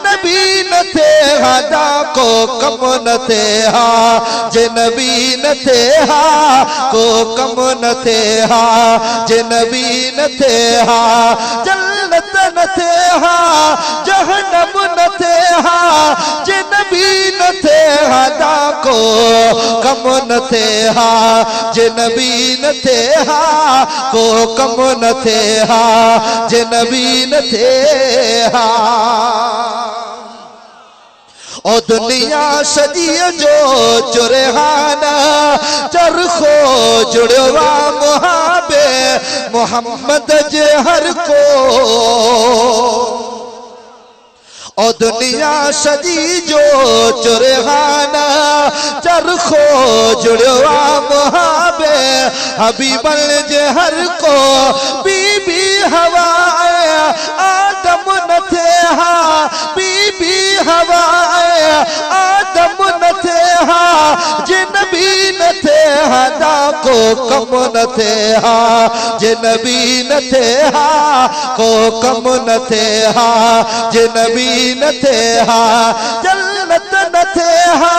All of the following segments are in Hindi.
नबी न थे हदा को कम न थे हा जे नबी न थे हा को कम न थे हा जे नबी न थे हा जन्नत न थे हा जहन्नम न थे हा जे नबी न थे हदा को कम न थे हा जे नबी न थे हा को कम न थे हा जे नबी न थे हा ओ दुनिया सजी जो चुरहाना चरखो जुड़वा मुहाबे मोहम्मद जे हर को ओ दुनिया सजी जो चुरहाना चरखो जुड़वा मुहाबे हबीबल जे हर को बीबी हवा आदम न थे हा बीबी हवा आदम न थे हा जे नबी न थे हदा को कम न थे हा जे नबी न थे हा को कम न थे हा जे नबी न थे हा जन्नत न थे हा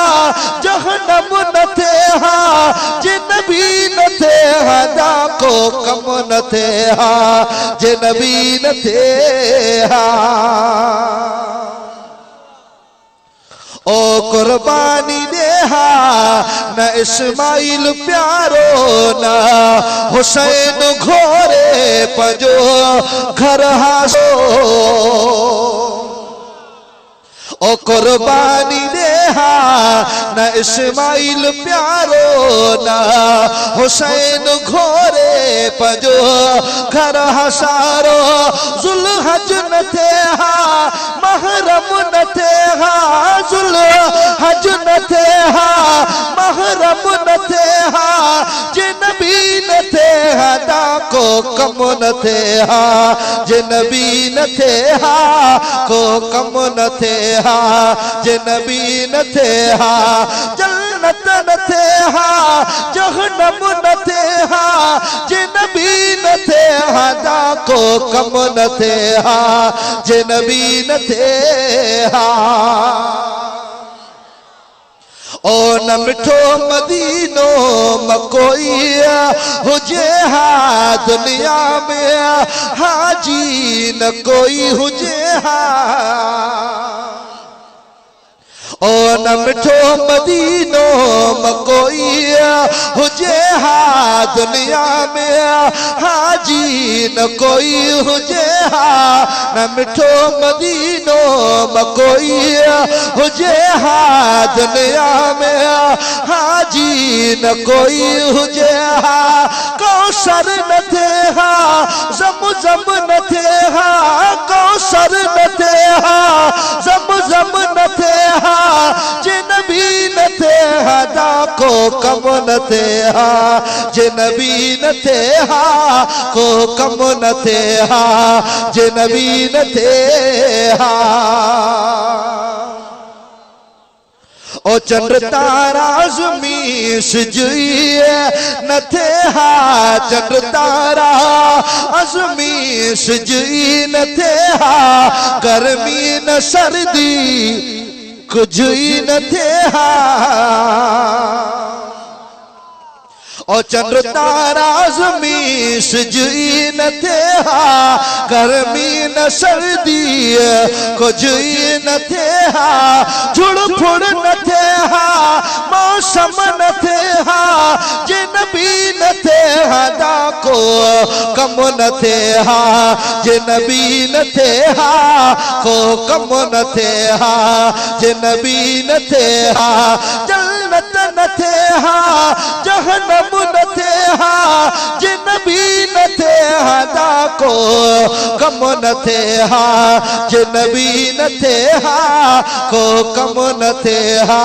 जहन्नम न थे हा जे नबी न थे हदा को कम न थे हा जे नबी न थे हा ओ कुर्बानी देहा न इस्माइल प्यारो न हुसैन घोरे पंजो घर हासो ओ कुर्बानी देहा न इस्माइल प्यारो न हुसैन घोरे पंजो घर हसारो जुल्हज न थे हा महरम न थे हा जुल्हज न थे हा महरम न थे हा जे नबी न थे हदा को कम न थे हा जे नबी न थे हा को कम न थे हा जे नबी न थे हा जन्नत न थे हा जहन्नम न थे हा जे नबी न थे हदा को कम न थे हा जे नबी न थे हा ओ न मिठो मदीनो मकोई हुजे हा दुनिया में हाजी न कोई हुजे हा ओ न मिठो मदीनो मकोई हुजे हा दुनिया में हाजी न कोई हुजे हा न मिठो मदीनो मकोई हुजे हा दुनिया में हाजी न कोई हुजे हा कौसर न थे हा ज़म न थे हा कौसर न थे हा ज़म न थे हा जे नबी न थे हदा को कम न थे हा जे नबी न थे हा को कम न थे हा जे नबी न थे हा ओ चंद्र तारा ज़मीं सिजुई न थे हा चंद्र तारा ज़मीं सिजुई न थे हा गर्मी न सर्दी कुछ ही न थे हा ओ चंद्र तारा ज़मीं सिजुई न थे हा गर्मी न सर्दी कुछ ही न थे हा झुड़ फुड़ न थे हा मौसम न थे हा जे नबी न थे हदा को कम न थे हा जे नबी न थे हा को कम न थे हा जे नबी न थे हा जन्नत न थे हा जहन्नम न थे हा जे नबी न थे हदा को कम न थे हा जे नबी न थे हा को कम न थे हा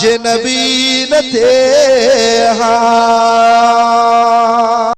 जे नबी न थे हा।